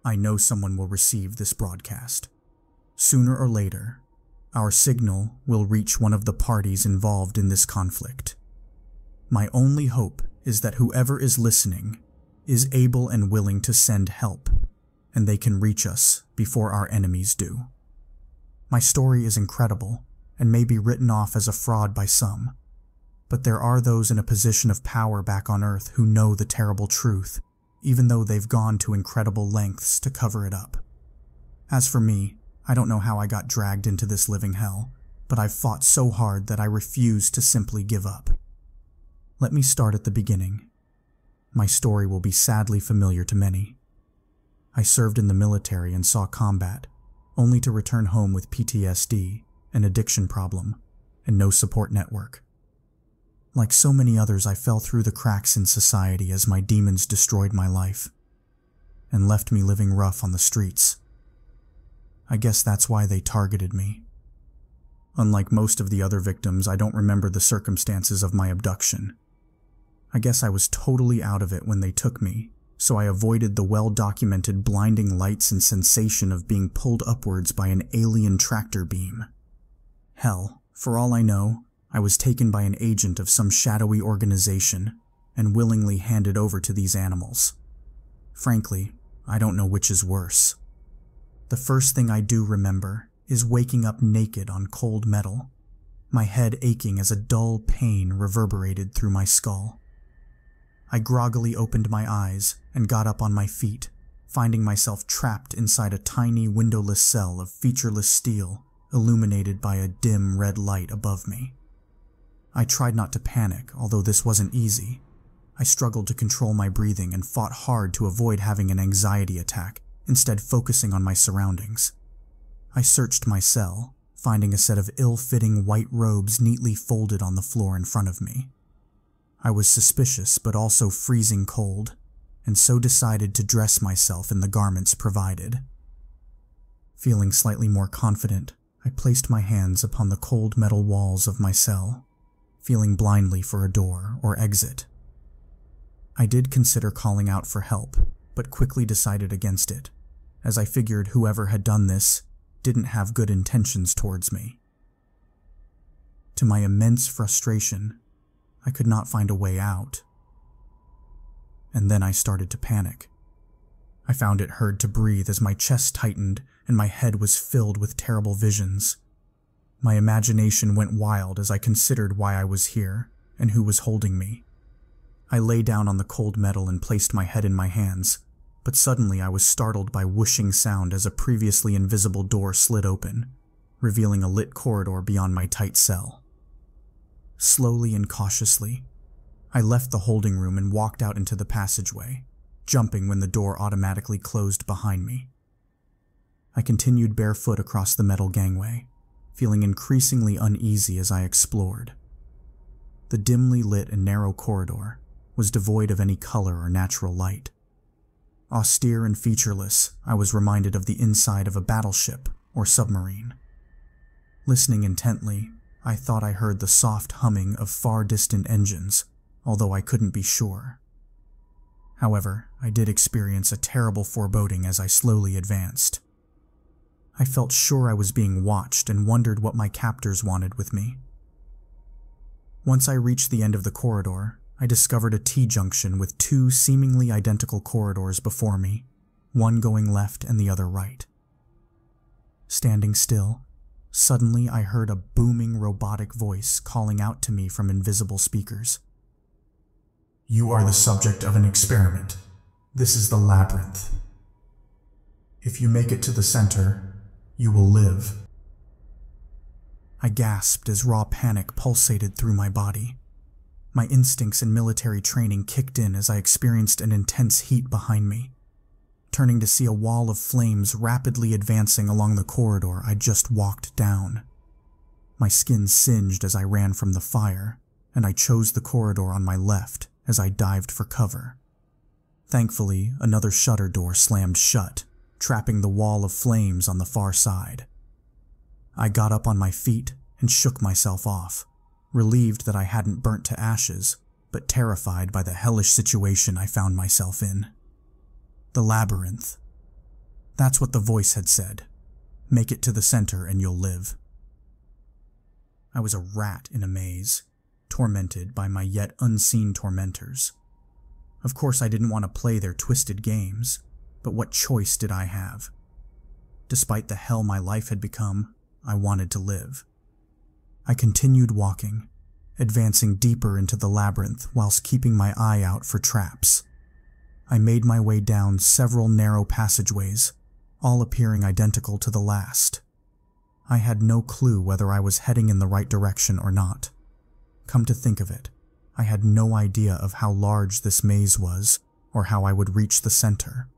I know someone will receive this broadcast. Sooner or later, our signal will reach one of the parties involved in this conflict. My only hope is that whoever is listening is able and willing to send help, and they can reach us before our enemies do. My story is incredible and may be written off as a fraud by some, but there are those in a position of power back on Earth who know the terrible truth, even though they've gone to incredible lengths to cover it up. As for me, I don't know how I got dragged into this living hell, but I've fought so hard that I refuse to simply give up. Let me start at the beginning. My story will be sadly familiar to many. I served in the military and saw combat, only to return home with PTSD, an addiction problem, and no support network. Like so many others, I fell through the cracks in society as my demons destroyed my life, and left me living rough on the streets. I guess that's why they targeted me. Unlike most of the other victims, I don't remember the circumstances of my abduction. I guess I was totally out of it when they took me, so I avoided the well-documented blinding lights and sensation of being pulled upwards by an alien tractor beam. Hell, for all I know, I was taken by an agent of some shadowy organization and willingly handed over to these animals. Frankly, I don't know which is worse. The first thing I do remember is waking up naked on cold metal, my head aching as a dull pain reverberated through my skull. I groggily opened my eyes and got up on my feet, finding myself trapped inside a tiny windowless cell of featureless steel illuminated by a dim red light above me. I tried not to panic, although this wasn't easy. I struggled to control my breathing and fought hard to avoid having an anxiety attack, instead focusing on my surroundings. I searched my cell, finding a set of ill-fitting white robes neatly folded on the floor in front of me. I was suspicious but also freezing cold, and so decided to dress myself in the garments provided. Feeling slightly more confident, I placed my hands upon the cold metal walls of my cell, feeling blindly for a door or exit. I did consider calling out for help, but quickly decided against it, as I figured whoever had done this didn't have good intentions towards me. To my immense frustration, I could not find a way out. And then I started to panic. I found it hard to breathe as my chest tightened and my head was filled with terrible visions. My imagination went wild as I considered why I was here and who was holding me. I lay down on the cold metal and placed my head in my hands, but suddenly I was startled by whooshing sound as a previously invisible door slid open, revealing a lit corridor beyond my tight cell. Slowly and cautiously, I left the holding room and walked out into the passageway, jumping when the door automatically closed behind me. I continued barefoot across the metal gangway, feeling increasingly uneasy as I explored. The dimly lit and narrow corridor was devoid of any color or natural light. Austere and featureless, I was reminded of the inside of a battleship or submarine. Listening intently, I thought I heard the soft humming of far-distant engines, although I couldn't be sure. However, I did experience a terrible foreboding as I slowly advanced. I felt sure I was being watched and wondered what my captors wanted with me. Once I reached the end of the corridor, I discovered a T-junction with two seemingly identical corridors before me, one going left and the other right. Standing still, suddenly I heard a booming robotic voice calling out to me from invisible speakers. "You are the subject of an experiment. This is the labyrinth. If you make it to the center, you will live." I gasped as raw panic pulsated through my body. My instincts and military training kicked in as I experienced an intense heat behind me, turning to see a wall of flames rapidly advancing along the corridor I just walked down. My skin singed as I ran from the fire, and I chose the corridor on my left as I dived for cover. Thankfully, another shutter door slammed shut, trapping the wall of flames on the far side. I got up on my feet and shook myself off, relieved that I hadn't burnt to ashes, but terrified by the hellish situation I found myself in. The labyrinth. That's what the voice had said. Make it to the center and you'll live. I was a rat in a maze, tormented by my yet unseen tormentors. Of course I didn't want to play their twisted games, but what choice did I have? Despite the hell my life had become, I wanted to live. I continued walking, advancing deeper into the labyrinth whilst keeping my eye out for traps. I made my way down several narrow passageways, all appearing identical to the last. I had no clue whether I was heading in the right direction or not. Come to think of it, I had no idea of how large this maze was or how I would reach the center.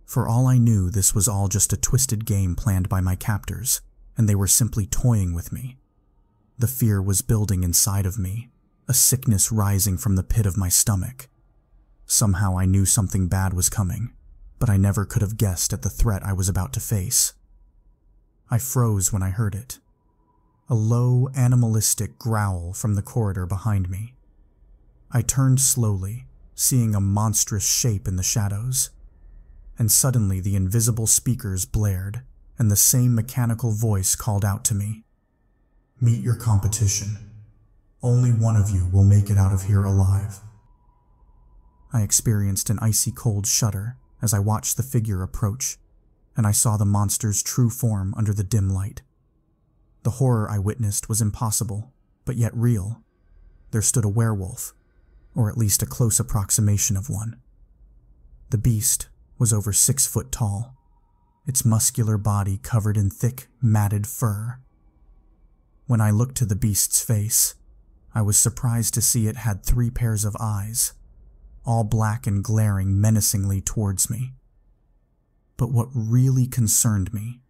For all I knew, this was all just a twisted game planned by my captors, and they were simply toying with me. The fear was building inside of me, a sickness rising from the pit of my stomach. Somehow I knew something bad was coming, but I never could have guessed at the threat I was about to face. I froze when I heard it. A low, animalistic growl from the corridor behind me. I turned slowly, seeing a monstrous shape in the shadows. And suddenly the invisible speakers blared, and the same mechanical voice called out to me. Meet your competition. Only one of you will make it out of here alive. I experienced an icy cold shudder as I watched the figure approach, and I saw the monster's true form under the dim light. The horror I witnessed was impossible, but yet real. There stood a werewolf, or at least a close approximation of one. The beast was over 6 foot tall, its muscular body covered in thick, matted fur. When I looked to the beast's face, I was surprised to see it had 3 pairs of eyes, all black and glaring menacingly towards me. But what really concerned me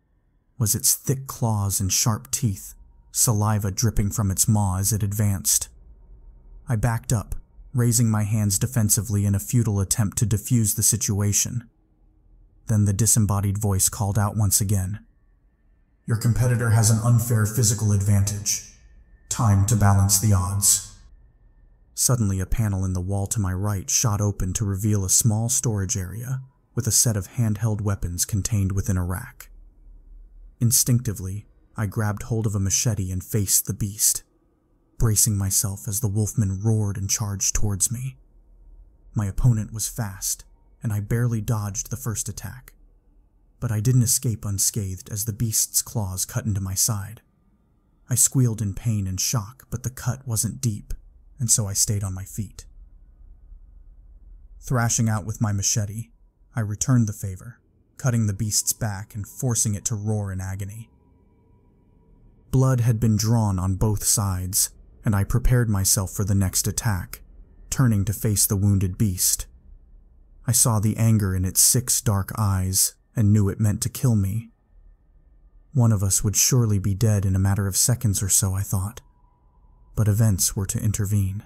was its thick claws and sharp teeth, saliva dripping from its maw as it advanced. I backed up, raising my hands defensively in a futile attempt to defuse the situation. Then the disembodied voice called out once again. Your competitor has an unfair physical advantage. Time to balance the odds. Suddenly, a panel in the wall to my right shot open to reveal a small storage area with a set of handheld weapons contained within a rack. Instinctively, I grabbed hold of a machete and faced the beast, bracing myself as the wolfman roared and charged towards me. My opponent was fast, and I barely dodged the first attack. But I didn't escape unscathed as the beast's claws cut into my side. I squealed in pain and shock, but the cut wasn't deep, and so I stayed on my feet. Thrashing out with my machete, I returned the favor, cutting the beast's back and forcing it to roar in agony. Blood had been drawn on both sides, and I prepared myself for the next attack, turning to face the wounded beast. I saw the anger in its 6 dark eyes and knew it meant to kill me. One of us would surely be dead in a matter of seconds or so, I thought. But events were to intervene.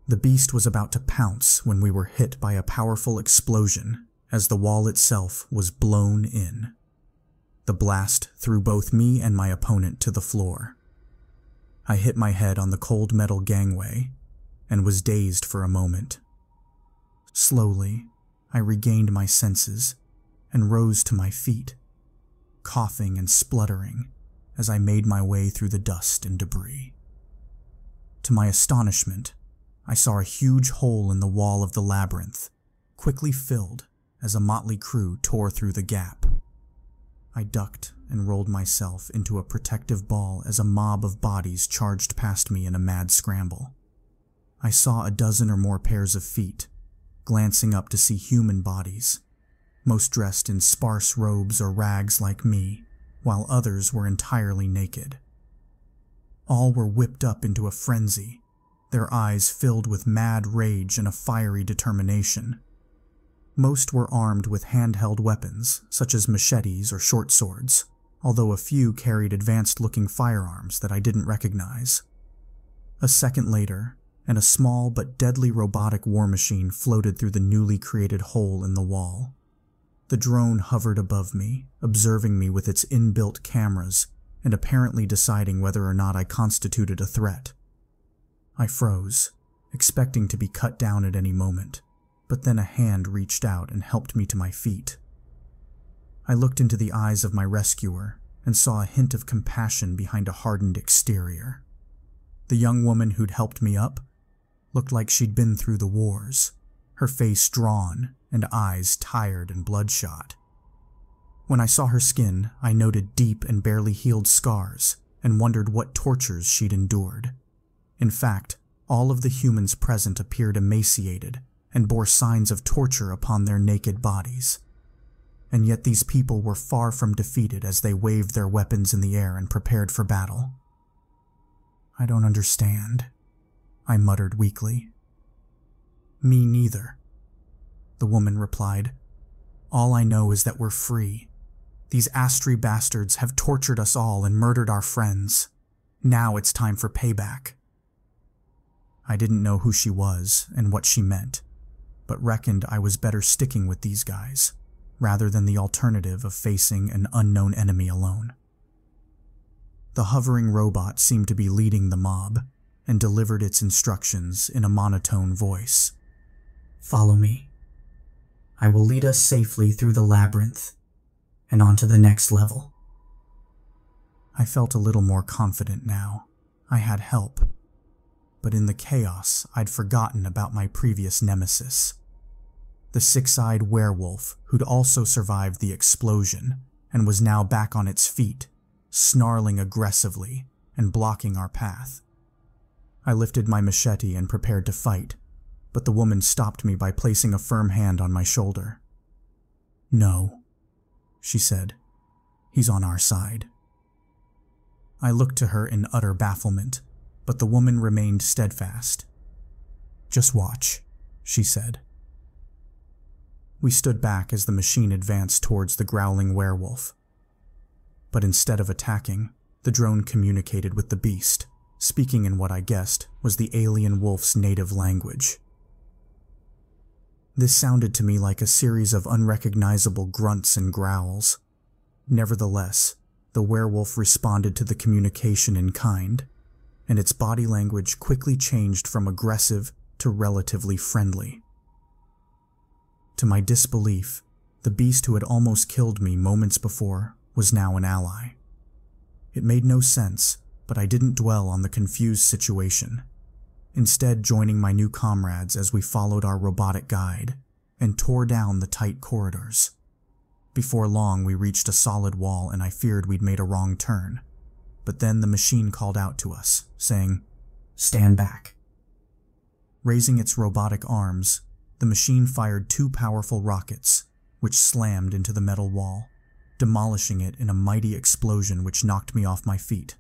The beast was about to pounce when we were hit by a powerful explosion as the wall itself was blown in. The blast threw both me and my opponent to the floor. I hit my head on the cold metal gangway and was dazed for a moment. Slowly, I regained my senses and rose to my feet, coughing and spluttering as I made my way through the dust and debris. To my astonishment, I saw a huge hole in the wall of the labyrinth, quickly filled as a motley crew tore through the gap. I ducked and rolled myself into a protective ball as a mob of bodies charged past me in a mad scramble. I saw a dozen or more pairs of feet, glancing up to see human bodies, most dressed in sparse robes or rags like me, while others were entirely naked. All were whipped up into a frenzy, their eyes filled with mad rage and a fiery determination. Most were armed with handheld weapons, such as machetes or short swords, although a few carried advanced-looking firearms that I didn't recognize. A second later, and a small but deadly robotic war machine floated through the newly created hole in the wall. The drone hovered above me, observing me with its inbuilt cameras and apparently deciding whether or not I constituted a threat. I froze, expecting to be cut down at any moment, but then a hand reached out and helped me to my feet. I looked into the eyes of my rescuer and saw a hint of compassion behind a hardened exterior. The young woman who'd helped me up looked like she'd been through the wars, her face drawn and eyes tired and bloodshot. When I saw her skin, I noted deep and barely healed scars and wondered what tortures she'd endured. In fact, all of the humans present appeared emaciated and bore signs of torture upon their naked bodies. And yet these people were far from defeated as they waved their weapons in the air and prepared for battle. "I don't understand," I muttered weakly. "Me neither," the woman replied. "All I know is that we're free. These Astri bastards have tortured us all and murdered our friends. Now it's time for payback." I didn't know who she was and what she meant, but reckoned I was better sticking with these guys, rather than the alternative of facing an unknown enemy alone. The hovering robot seemed to be leading the mob, and delivered its instructions in a monotone voice. "Follow me. I will lead us safely through the labyrinth, and on to the next level." I felt a little more confident now. I had help. But in the chaos, I'd forgotten about my previous nemesis. The six-eyed werewolf who'd also survived the explosion and was now back on its feet, snarling aggressively and blocking our path. I lifted my machete and prepared to fight, but the woman stopped me by placing a firm hand on my shoulder. "No," she said. "He's on our side." I looked to her in utter bafflement, but the woman remained steadfast. "Just watch," she said. We stood back as the machine advanced towards the growling werewolf. But instead of attacking, the drone communicated with the beast, speaking in what I guessed was the alien wolf's native language. This sounded to me like a series of unrecognizable grunts and growls. Nevertheless, the werewolf responded to the communication in kind, and its body language quickly changed from aggressive to relatively friendly. To my disbelief, the beast who had almost killed me moments before was now an ally. It made no sense, but I didn't dwell on the confused situation, instead joining my new comrades as we followed our robotic guide and tore down the tight corridors. Before long, we reached a solid wall and I feared we'd made a wrong turn, but then the machine called out to us, saying, "Stand back." Raising its robotic arms, the machine fired 2 powerful rockets, which slammed into the metal wall, demolishing it in a mighty explosion which knocked me off my feet.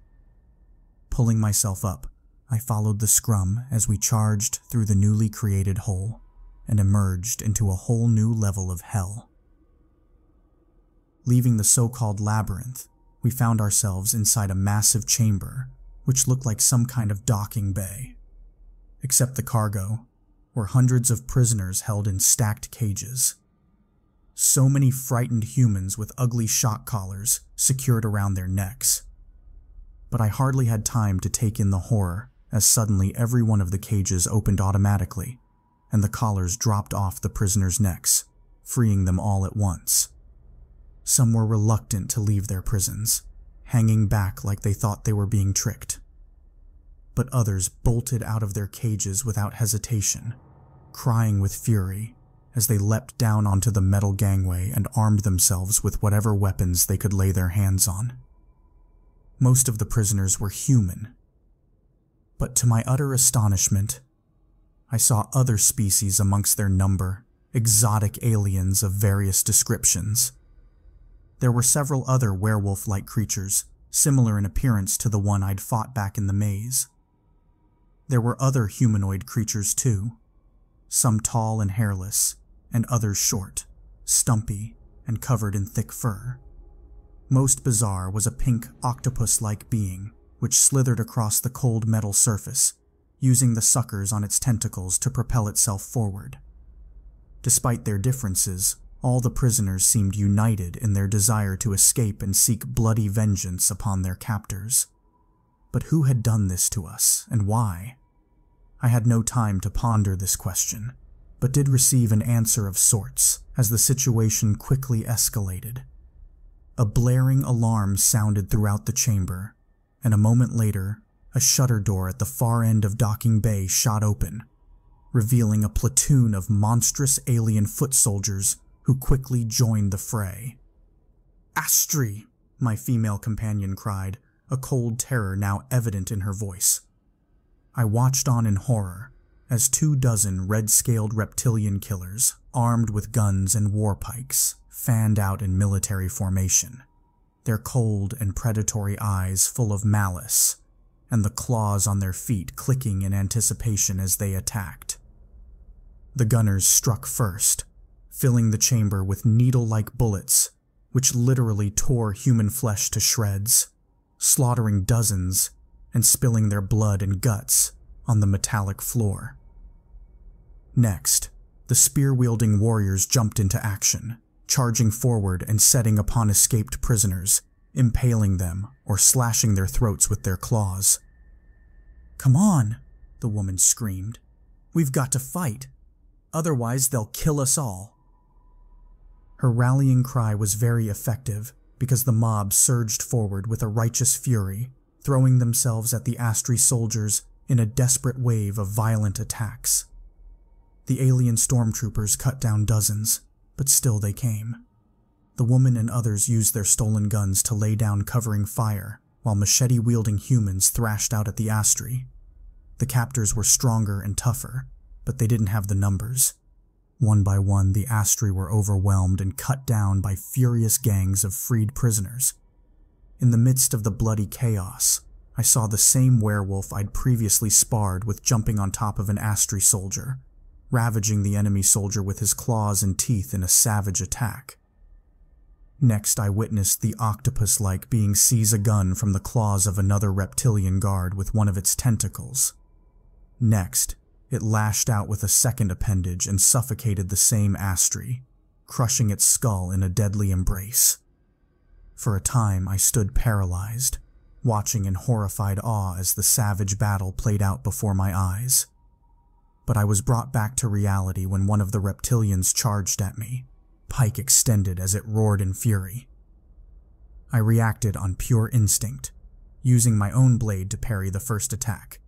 Pulling myself up, I followed the scrum as we charged through the newly created hole and emerged into a whole new level of hell. Leaving the so-called labyrinth, we found ourselves inside a massive chamber, which looked like some kind of docking bay. Except the cargo were hundreds of prisoners held in stacked cages. So many frightened humans with ugly shock collars secured around their necks. But I hardly had time to take in the horror as suddenly every one of the cages opened automatically, and the collars dropped off the prisoners' necks, freeing them all at once. Some were reluctant to leave their prisons, hanging back like they thought they were being tricked. But others bolted out of their cages without hesitation, crying with fury as they leapt down onto the metal gangway and armed themselves with whatever weapons they could lay their hands on. Most of the prisoners were human, but to my utter astonishment, I saw other species amongst their number, exotic aliens of various descriptions. There were several other werewolf-like creatures, similar in appearance to the one I'd fought back in the maze. There were other humanoid creatures too, some tall and hairless, and others short, stumpy, and covered in thick fur. Most bizarre was a pink octopus-like being which slithered across the cold metal surface, using the suckers on its tentacles to propel itself forward. Despite their differences, all the prisoners seemed united in their desire to escape and seek bloody vengeance upon their captors. But who had done this to us, and why? I had no time to ponder this question, but did receive an answer of sorts as the situation quickly escalated. A blaring alarm sounded throughout the chamber, and a moment later, a shutter door at the far end of docking bay shot open, revealing a platoon of monstrous alien foot soldiers who quickly joined the fray. "Astri!" my female companion cried, a cold terror now evident in her voice. I watched on in horror as 24 red-scaled reptilian killers, armed with guns and war pikes, fanned out in military formation, their cold and predatory eyes full of malice, and the claws on their feet clicking in anticipation as they attacked. The gunners struck first, filling the chamber with needle-like bullets, which literally tore human flesh to shreds, slaughtering dozens and spilling their blood and guts on the metallic floor. Next, the spear-wielding warriors jumped into action, charging forward and setting upon escaped prisoners, impaling them or slashing their throats with their claws. "Come on," the woman screamed. "We've got to fight. Otherwise, they'll kill us all." Her rallying cry was very effective because the mob surged forward with a righteous fury, throwing themselves at the Astri soldiers in a desperate wave of violent attacks. The alien stormtroopers cut down dozens, but still they came. The woman and others used their stolen guns to lay down covering fire, while machete-wielding humans thrashed out at the Astri. The captors were stronger and tougher, but they didn't have the numbers. One by one, the Astri were overwhelmed and cut down by furious gangs of freed prisoners. In the midst of the bloody chaos, I saw the same werewolf I'd previously sparred with jumping on top of an Astri soldier, ravaging the enemy soldier with his claws and teeth in a savage attack. Next, I witnessed the octopus-like being seize a gun from the claws of another reptilian guard with one of its tentacles. Next, it lashed out with a second appendage and suffocated the same Astri, crushing its skull in a deadly embrace. For a time, I stood paralyzed, watching in horrified awe as the savage battle played out before my eyes. But I was brought back to reality when one of the reptilians charged at me, pike extended as it roared in fury. I reacted on pure instinct, using my own blade to parry the first attack.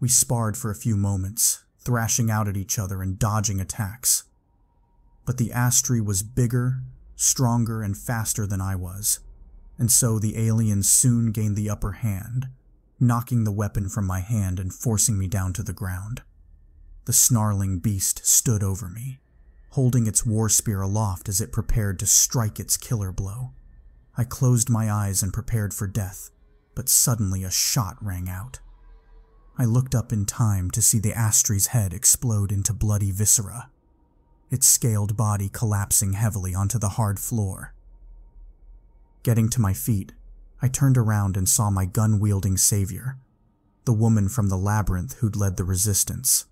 We sparred for a few moments, thrashing out at each other and dodging attacks. But the Astri was bigger, stronger, and faster than I was, and so the aliens soon gained the upper hand, knocking the weapon from my hand and forcing me down to the ground. The snarling beast stood over me, holding its war spear aloft as it prepared to strike its killer blow. I closed my eyes and prepared for death, but suddenly a shot rang out. I looked up in time to see the Astri's head explode into bloody viscera, its scaled body collapsing heavily onto the hard floor. Getting to my feet, I turned around and saw my gun-wielding savior, the woman from the labyrinth who'd led the resistance.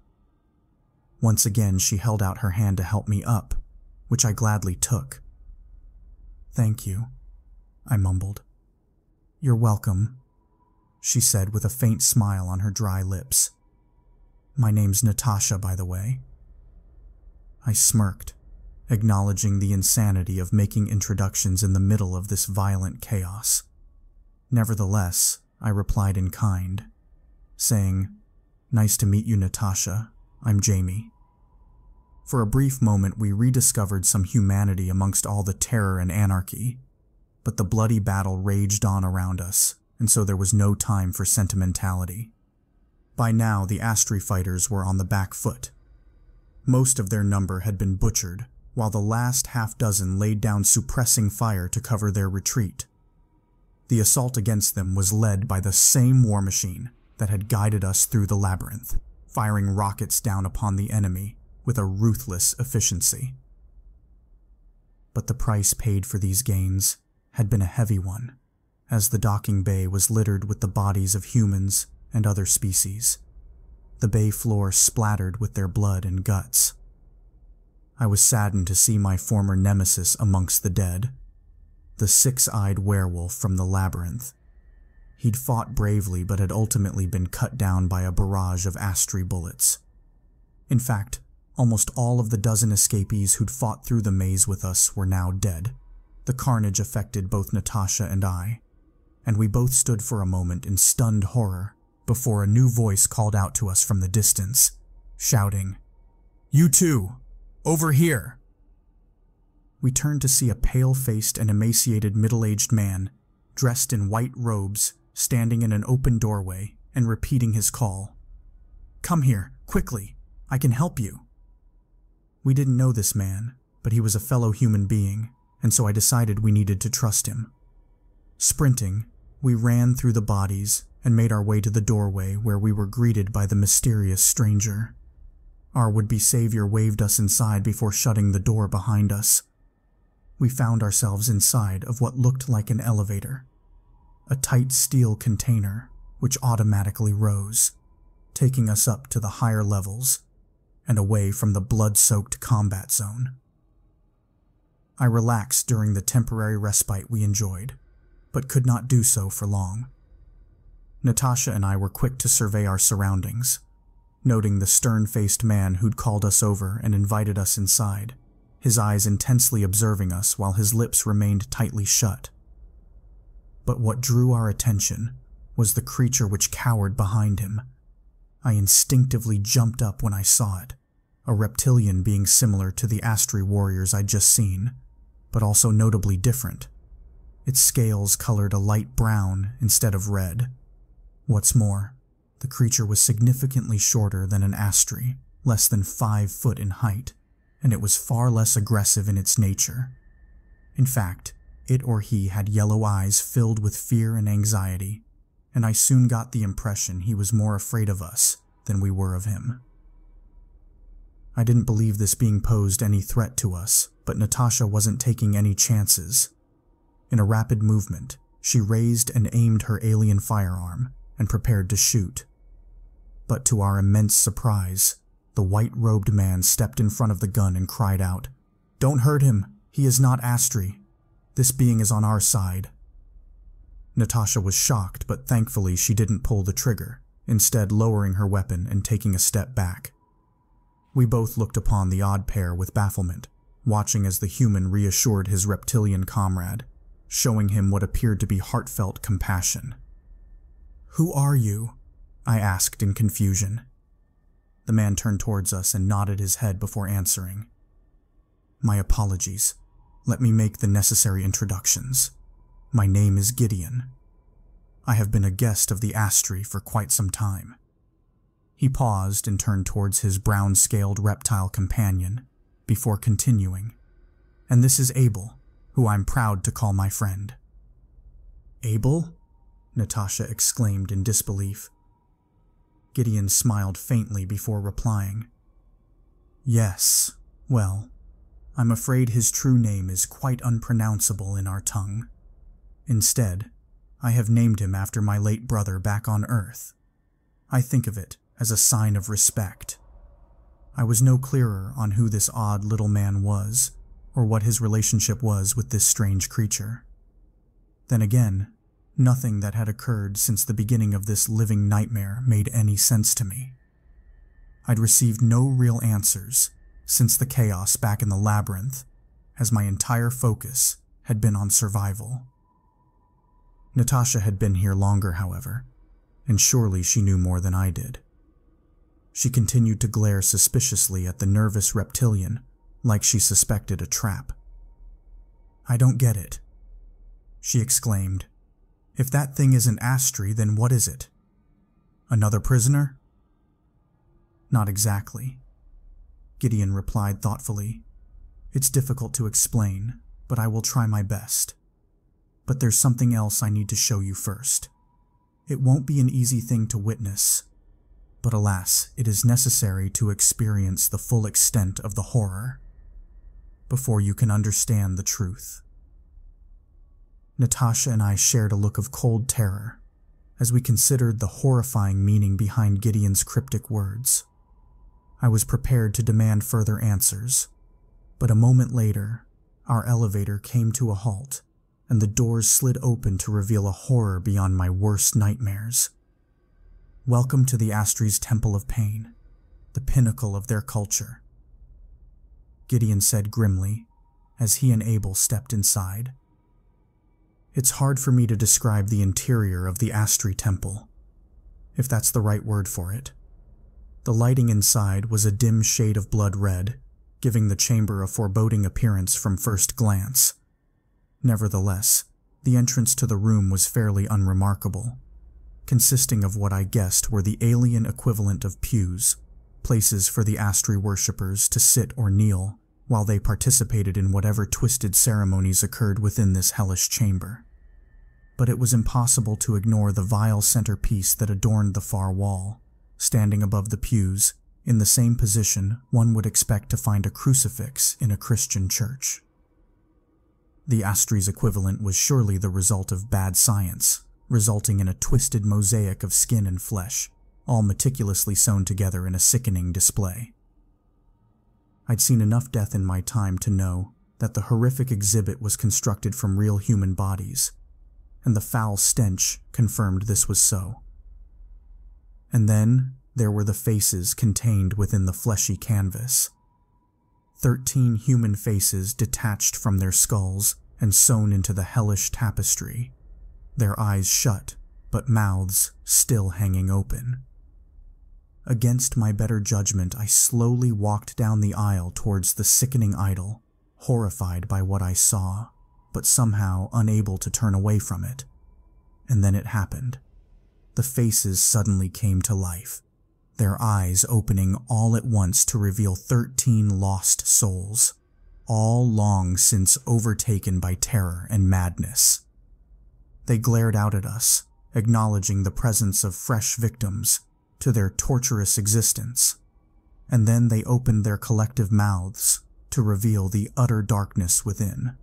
Once again, she held out her hand to help me up, which I gladly took. "Thank you," I mumbled. "You're welcome," she said with a faint smile on her dry lips. "My name's Natasha, by the way." I smirked, acknowledging the insanity of making introductions in the middle of this violent chaos. Nevertheless, I replied in kind, saying, "Nice to meet you, Natasha. I'm Jamie." For a brief moment, we rediscovered some humanity amongst all the terror and anarchy, but the bloody battle raged on around us, and so there was no time for sentimentality. By now, the Astri fighters were on the back foot. Most of their number had been butchered, while the last half-dozen laid down suppressing fire to cover their retreat. The assault against them was led by the same war machine that had guided us through the labyrinth, firing rockets down upon the enemy with a ruthless efficiency. But the price paid for these gains had been a heavy one, as the docking bay was littered with the bodies of humans and other species, the bay floor splattered with their blood and guts. I was saddened to see my former nemesis amongst the dead, the six-eyed werewolf from the labyrinth. He'd fought bravely but had ultimately been cut down by a barrage of Astri bullets. In fact, almost all of the dozen escapees who'd fought through the maze with us were now dead, The carnage affected both Natasha and I, and we both stood for a moment in stunned horror before a new voice called out to us from the distance, shouting, "You two! Over here!" We turned to see a pale-faced and emaciated middle-aged man, dressed in white robes, standing in an open doorway and repeating his call. "Come here, quickly! I can help you!" We didn't know this man, but he was a fellow human being, and so I decided we needed to trust him. Sprinting, we ran through the bodies and made our way to the doorway where we were greeted by the mysterious stranger. Our would-be savior waved us inside before shutting the door behind us. We found ourselves inside of what looked like an elevator, a tight steel container which automatically rose, taking us up to the higher levels and away from the blood-soaked combat zone. I relaxed during the temporary respite we enjoyed, but could not do so for long. Natasha and I were quick to survey our surroundings, noting the stern-faced man who'd called us over and invited us inside, his eyes intensely observing us while his lips remained tightly shut. But what drew our attention was the creature which cowered behind him. I instinctively jumped up when I saw it, a reptilian being similar to the Astri warriors I'd just seen, but also notably different. Its scales colored a light brown instead of red. What's more, the creature was significantly shorter than an Astri, less than 5 foot in height, and it was far less aggressive in its nature. In fact, it or he had yellow eyes filled with fear and anxiety, and I soon got the impression he was more afraid of us than we were of him. I didn't believe this being posed any threat to us, but Natasha wasn't taking any chances. In a rapid movement, she raised and aimed her alien firearm and prepared to shoot. But to our immense surprise, the white-robed man stepped in front of the gun and cried out, "Don't hurt him! He is not Astri. This being is on our side." Natasha was shocked, but thankfully she didn't pull the trigger, instead lowering her weapon and taking a step back. We both looked upon the odd pair with bafflement, watching as the human reassured his reptilian comrade, showing him what appeared to be heartfelt compassion. "Who are you?" I asked in confusion. The man turned towards us and nodded his head before answering. "My apologies. Let me make the necessary introductions. My name is Gideon. I have been a guest of the Astri for quite some time." He paused and turned towards his brown-scaled reptile companion before continuing. "And this is Abel, who I'm proud to call my friend." "Abel?" Natasha exclaimed in disbelief. Gideon smiled faintly before replying. "Yes, well, I'm afraid his true name is quite unpronounceable in our tongue. Instead, I have named him after my late brother back on Earth. I think of it as a sign of respect. I was no clearer on who this odd little man was, or what his relationship was with this strange creature. Then again, nothing that had occurred since the beginning of this living nightmare made any sense to me. I'd received no real answers since the chaos back in the labyrinth, as my entire focus had been on survival. Natasha had been here longer, however, and surely she knew more than I did. She continued to glare suspiciously at the nervous reptilian, like she suspected a trap. "I don't get it," she exclaimed. "If that thing isn't Astri, then what is it? Another prisoner?" "Not exactly," Gideon replied thoughtfully. "It's difficult to explain, but I will try my best. But there's something else I need to show you first. It won't be an easy thing to witness, but alas, it is necessary to experience the full extent of the horror before you can understand the truth." Natasha and I shared a look of cold terror as we considered the horrifying meaning behind Gideon's cryptic words. I was prepared to demand further answers, but a moment later, our elevator came to a halt, and the doors slid open to reveal a horror beyond my worst nightmares. "Welcome to the Astri's Temple of Pain, the pinnacle of their culture," Gideon said grimly, as he and Abel stepped inside. It's hard for me to describe the interior of the Astri Temple, if that's the right word for it. The lighting inside was a dim shade of blood red, giving the chamber a foreboding appearance from first glance. Nevertheless, the entrance to the room was fairly unremarkable, consisting of what I guessed were the alien equivalent of pews, places for the Astri worshippers to sit or kneel while they participated in whatever twisted ceremonies occurred within this hellish chamber. But it was impossible to ignore the vile centerpiece that adorned the far wall, standing above the pews, in the same position one would expect to find a crucifix in a Christian church. The Astri's equivalent was surely the result of bad science, resulting in a twisted mosaic of skin and flesh, all meticulously sewn together in a sickening display. I'd seen enough death in my time to know that the horrific exhibit was constructed from real human bodies, and the foul stench confirmed this was so. And then there were the faces contained within the fleshy canvas. 13 human faces detached from their skulls and sewn into the hellish tapestry, their eyes shut, but mouths still hanging open. Against my better judgment, I slowly walked down the aisle towards the sickening idol, horrified by what I saw, but somehow unable to turn away from it. And then it happened. The faces suddenly came to life, their eyes opening all at once to reveal 13 lost souls, all long since overtaken by terror and madness. They glared out at us, acknowledging the presence of fresh victims to their torturous existence, and then they opened their collective mouths to reveal the utter darkness within.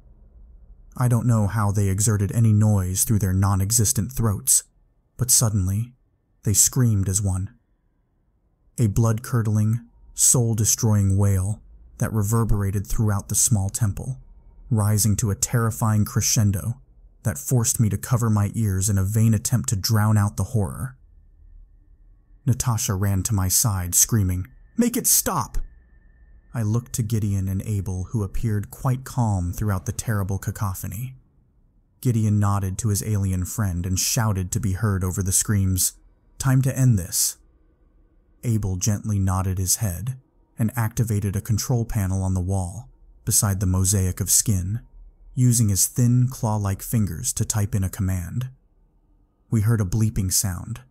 I don't know how they exerted any noise through their non-existent throats, but suddenly they screamed as one. A blood-curdling, soul-destroying wail that reverberated throughout the small temple, rising to a terrifying crescendo that forced me to cover my ears in a vain attempt to drown out the horror. Natasha ran to my side, screaming, "Make it stop!" I looked to Gideon and Abel, who appeared quite calm throughout the terrible cacophony. Gideon nodded to his alien friend and shouted to be heard over the screams, "Time to end this." Abel gently nodded his head and activated a control panel on the wall beside the mosaic of skin, using his thin, claw-like fingers to type in a command. We heard a bleeping sound,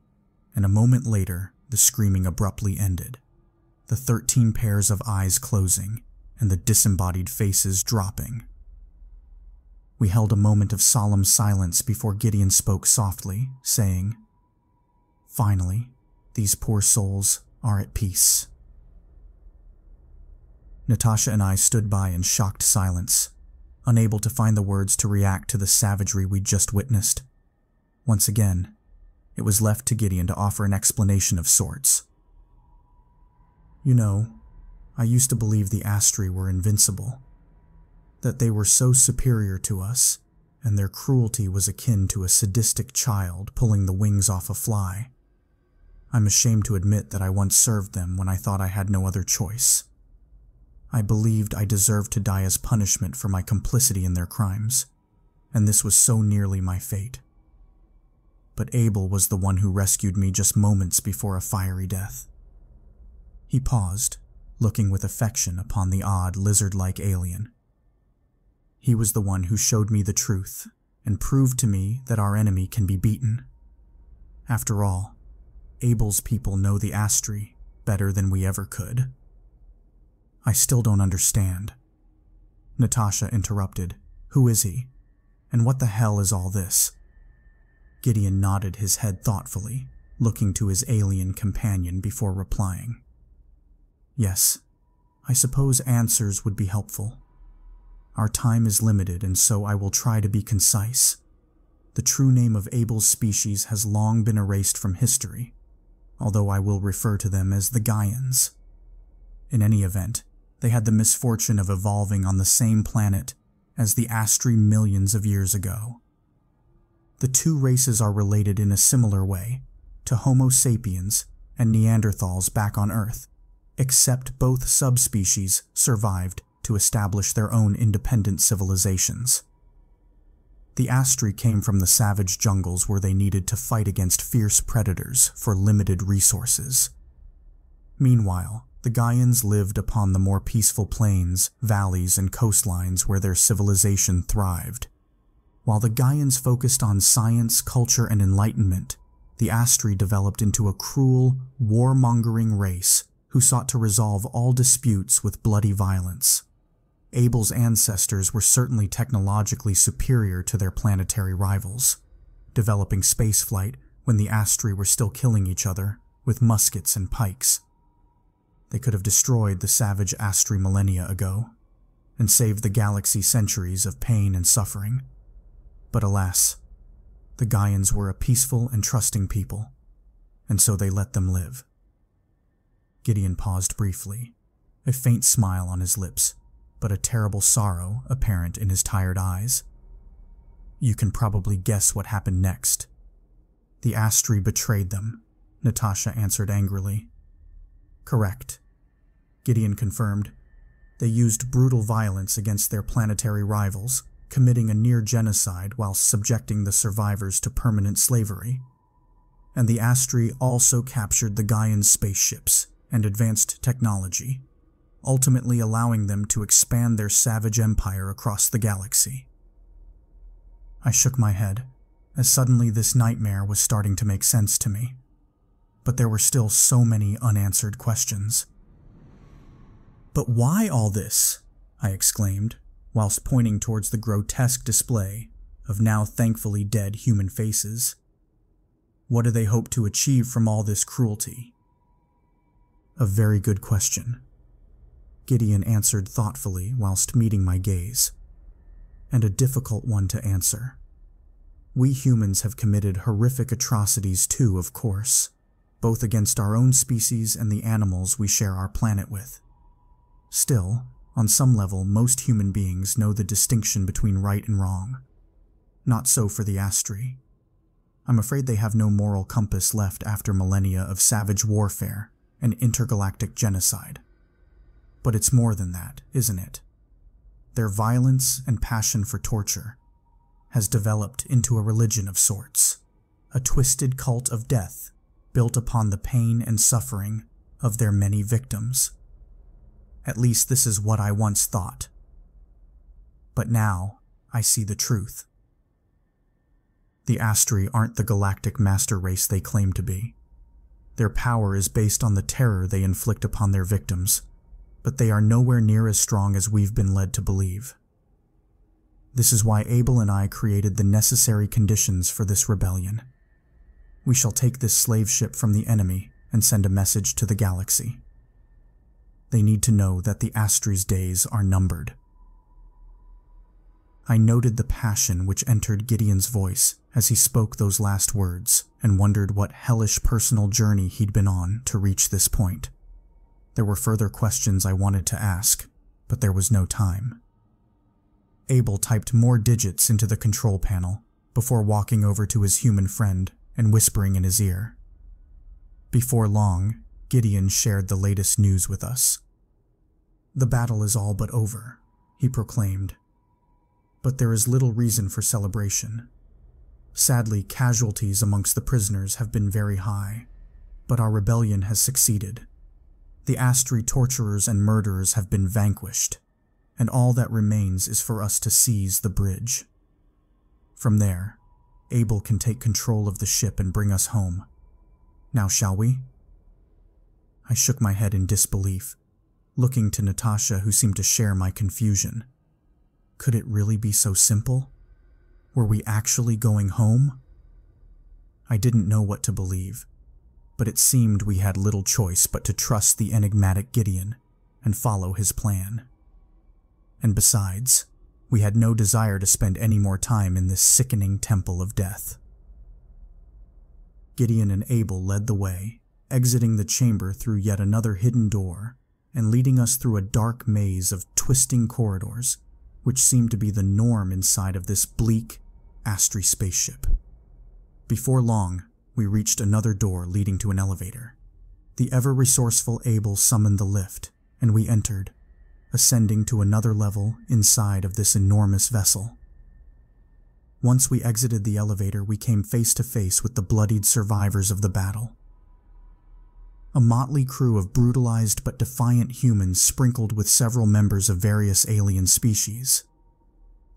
and a moment later, the screaming abruptly ended, the 13 pairs of eyes closing and the disembodied faces dropping. We held a moment of solemn silence before Gideon spoke softly, saying, "Finally, these poor souls are at peace." Natasha and I stood by in shocked silence, unable to find the words to react to the savagery we'd just witnessed. Once again, it was left to Gideon to offer an explanation of sorts. "You know, I used to believe the Astri were invincible, that they were so superior to us, and their cruelty was akin to a sadistic child pulling the wings off a fly. I'm ashamed to admit that I once served them when I thought I had no other choice. I believed I deserved to die as punishment for my complicity in their crimes, and this was so nearly my fate. But Abel was the one who rescued me just moments before a fiery death." He paused, looking with affection upon the odd, lizard-like alien. "He was the one who showed me the truth and proved to me that our enemy can be beaten. After all, Abel's people know the Astri better than we ever could." "I still don't understand." Natasha interrupted. "Who is he? And what the hell is all this?" Gideon nodded his head thoughtfully, looking to his alien companion before replying. "Yes, I suppose answers would be helpful. Our time is limited, and so I will try to be concise. The true name of Abel's species has long been erased from history, although I will refer to them as the Gaians. In any event, they had the misfortune of evolving on the same planet as the Astri millions of years ago. The two races are related in a similar way to Homo sapiens and Neanderthals back on Earth, except both subspecies survived to establish their own independent civilizations. The Astri came from the savage jungles where they needed to fight against fierce predators for limited resources. Meanwhile, the Gaians lived upon the more peaceful plains, valleys, and coastlines where their civilization thrived. While the Gaians focused on science, culture, and enlightenment, the Astri developed into a cruel, warmongering race who sought to resolve all disputes with bloody violence. Abel's ancestors were certainly technologically superior to their planetary rivals, developing spaceflight when the Astri were still killing each other with muskets and pikes. They could have destroyed the savage Astri millennia ago and saved the galaxy centuries of pain and suffering. But alas, the Gaians were a peaceful and trusting people, and so they let them live. Gideon paused briefly, a faint smile on his lips, but a terrible sorrow apparent in his tired eyes. You can probably guess what happened next. The Astri betrayed them, Natasha answered angrily. Correct, Gideon confirmed. They used brutal violence against their planetary rivals, committing a near genocide while subjecting the survivors to permanent slavery. And the Astri also captured the Gaian spaceships and advanced technology, ultimately allowing them to expand their savage empire across the galaxy. I shook my head, as suddenly this nightmare was starting to make sense to me. But there were still so many unanswered questions. "But why all this?" I exclaimed, whilst pointing towards the grotesque display of now thankfully dead human faces. What do they hope to achieve from all this cruelty? A very good question, Gideon answered thoughtfully whilst meeting my gaze. And a difficult one to answer. We humans have committed horrific atrocities too, of course, both against our own species and the animals we share our planet with. Still, on some level, most human beings know the distinction between right and wrong. Not so for the Astri. I'm afraid they have no moral compass left after millennia of savage warfare and intergalactic genocide. But it's more than that, isn't it? Their violence and passion for torture has developed into a religion of sorts, a twisted cult of death built upon the pain and suffering of their many victims. At least this is what I once thought. But now, I see the truth. The Astri aren't the galactic master race they claim to be. Their power is based on the terror they inflict upon their victims, but they are nowhere near as strong as we've been led to believe. This is why Abel and I created the necessary conditions for this rebellion. We shall take this slave ship from the enemy and send a message to the galaxy. They need to know that the Astri's days are numbered. I noted the passion which entered Gideon's voice as he spoke those last words and wondered what hellish personal journey he'd been on to reach this point. There were further questions I wanted to ask, but there was no time. Abel typed more digits into the control panel before walking over to his human friend and whispering in his ear. Before long, Gideon shared the latest news with us. "The battle is all but over," he proclaimed. "But there is little reason for celebration. Sadly, casualties amongst the prisoners have been very high, but our rebellion has succeeded. The Astri torturers and murderers have been vanquished, and all that remains is for us to seize the bridge. From there, Abel can take control of the ship and bring us home. Now shall we?" I shook my head in disbelief, looking to Natasha, who seemed to share my confusion. Could it really be so simple? Were we actually going home? I didn't know what to believe, but it seemed we had little choice but to trust the enigmatic Gideon and follow his plan. And besides, we had no desire to spend any more time in this sickening temple of death. Gideon and Abel led the way, exiting the chamber through yet another hidden door and leading us through a dark maze of twisting corridors, which seemed to be the norm inside of this bleak Astri spaceship. Before long, we reached another door leading to an elevator. The ever-resourceful Abel summoned the lift, and we entered, ascending to another level inside of this enormous vessel. Once we exited the elevator, we came face to face with the bloodied survivors of the battle. A motley crew of brutalized but defiant humans sprinkled with several members of various alien species.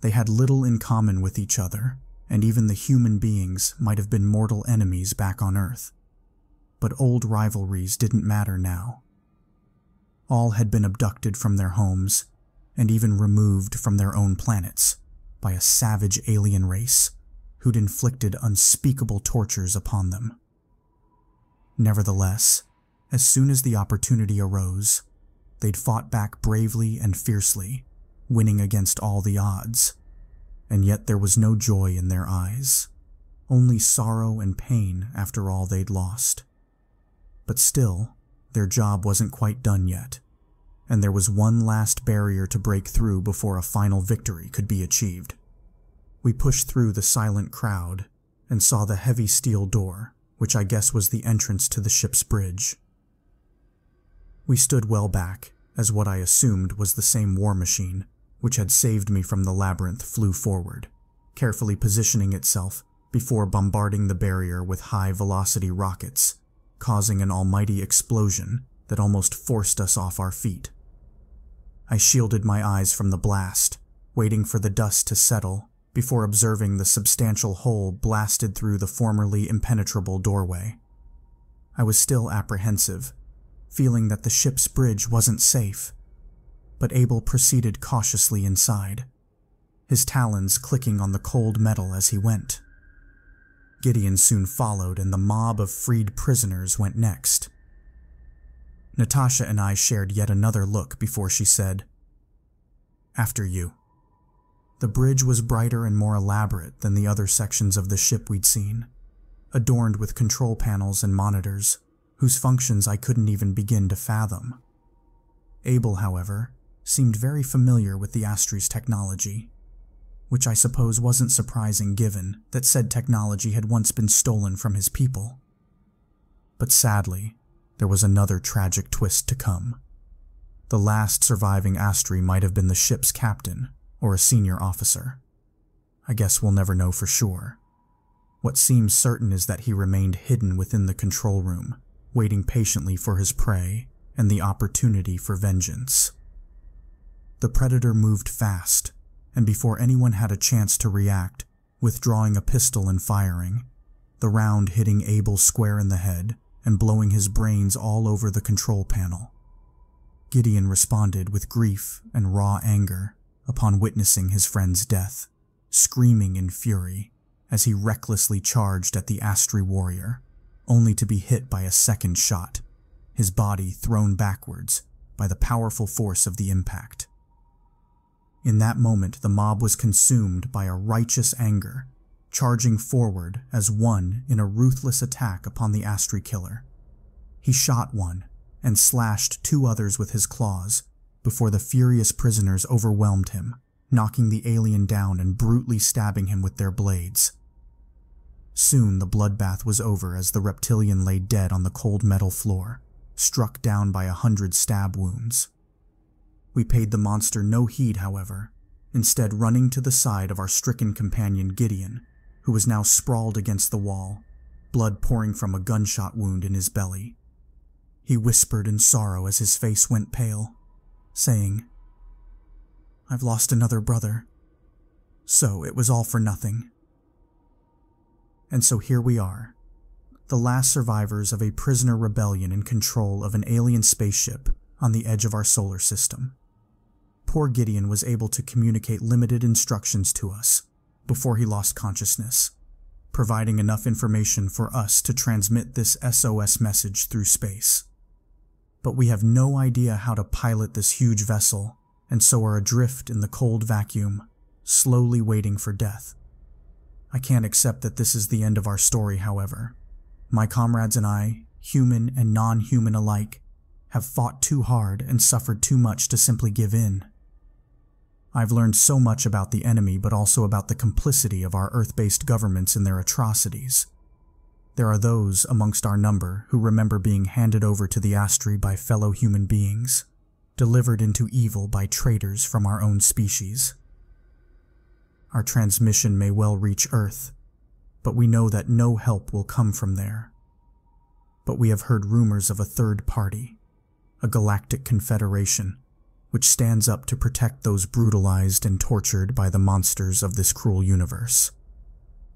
They had little in common with each other, and even the human beings might have been mortal enemies back on Earth. But old rivalries didn't matter now. All had been abducted from their homes, and even removed from their own planets, by a savage alien race who'd inflicted unspeakable tortures upon them. Nevertheless, as soon as the opportunity arose, they'd fought back bravely and fiercely, winning against all the odds. And yet there was no joy in their eyes, only sorrow and pain after all they'd lost. But still, their job wasn't quite done yet, and there was one last barrier to break through before a final victory could be achieved. We pushed through the silent crowd and saw the heavy steel door, which I guess was the entrance to the ship's bridge. We stood well back, as what I assumed was the same war machine, which had saved me from the labyrinth, flew forward, carefully positioning itself before bombarding the barrier with high-velocity rockets, causing an almighty explosion that almost forced us off our feet. I shielded my eyes from the blast, waiting for the dust to settle before observing the substantial hole blasted through the formerly impenetrable doorway. I was still apprehensive, feeling that the ship's bridge wasn't safe, but Abel proceeded cautiously inside, his talons clicking on the cold metal as he went. Gideon soon followed, and the mob of freed prisoners went next. Natasha and I shared yet another look before she said, "After you." The bridge was brighter and more elaborate than the other sections of the ship we'd seen, adorned with control panels and monitors, whose functions I couldn't even begin to fathom. Abel, however, seemed very familiar with the Astry's technology, which I suppose wasn't surprising given that said technology had once been stolen from his people. But sadly, there was another tragic twist to come. The last surviving Astry might have been the ship's captain or a senior officer. I guess we'll never know for sure. What seems certain is that he remained hidden within the control room, waiting patiently for his prey and the opportunity for vengeance. The predator moved fast, and before anyone had a chance to react, withdrawing a pistol and firing, the round hitting Abel square in the head and blowing his brains all over the control panel. Gideon responded with grief and raw anger upon witnessing his friend's death, screaming in fury as he recklessly charged at the Astry warrior, only to be hit by a second shot, his body thrown backwards by the powerful force of the impact. In that moment, the mob was consumed by a righteous anger, charging forward as one in a ruthless attack upon the Astry killer. He shot one and slashed two others with his claws before the furious prisoners overwhelmed him, knocking the alien down and brutally stabbing him with their blades. Soon the bloodbath was over as the reptilian lay dead on the cold metal floor, struck down by 100 stab wounds. We paid the monster no heed, however, instead running to the side of our stricken companion Gideon, who was now sprawled against the wall, blood pouring from a gunshot wound in his belly. He whispered in sorrow as his face went pale, saying, "I've lost another brother, so it was all for nothing." And so here we are, the last survivors of a prisoner rebellion in control of an alien spaceship on the edge of our solar system. Poor Gideon was able to communicate limited instructions to us before he lost consciousness, providing enough information for us to transmit this SOS message through space. But we have no idea how to pilot this huge vessel, and so are adrift in the cold vacuum, slowly waiting for death. I can't accept that this is the end of our story, however. My comrades and I, human and non-human alike, have fought too hard and suffered too much to simply give in. I've learned so much about the enemy, but also about the complicity of our Earth-based governments in their atrocities. There are those amongst our number who remember being handed over to the Astry by fellow human beings, delivered into evil by traitors from our own species. Our transmission may well reach Earth, but we know that no help will come from there. But we have heard rumors of a third party, a galactic confederation, which stands up to protect those brutalized and tortured by the monsters of this cruel universe.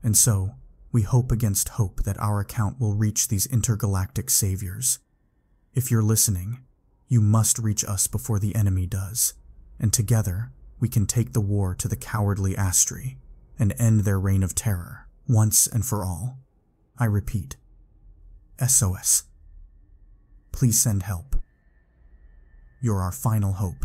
And so, we hope against hope that our account will reach these intergalactic saviors. If you're listening, you must reach us before the enemy does, and together we can take the war to the cowardly Astri and end their reign of terror, once and for all. I repeat, SOS. Please send help. You're our final hope.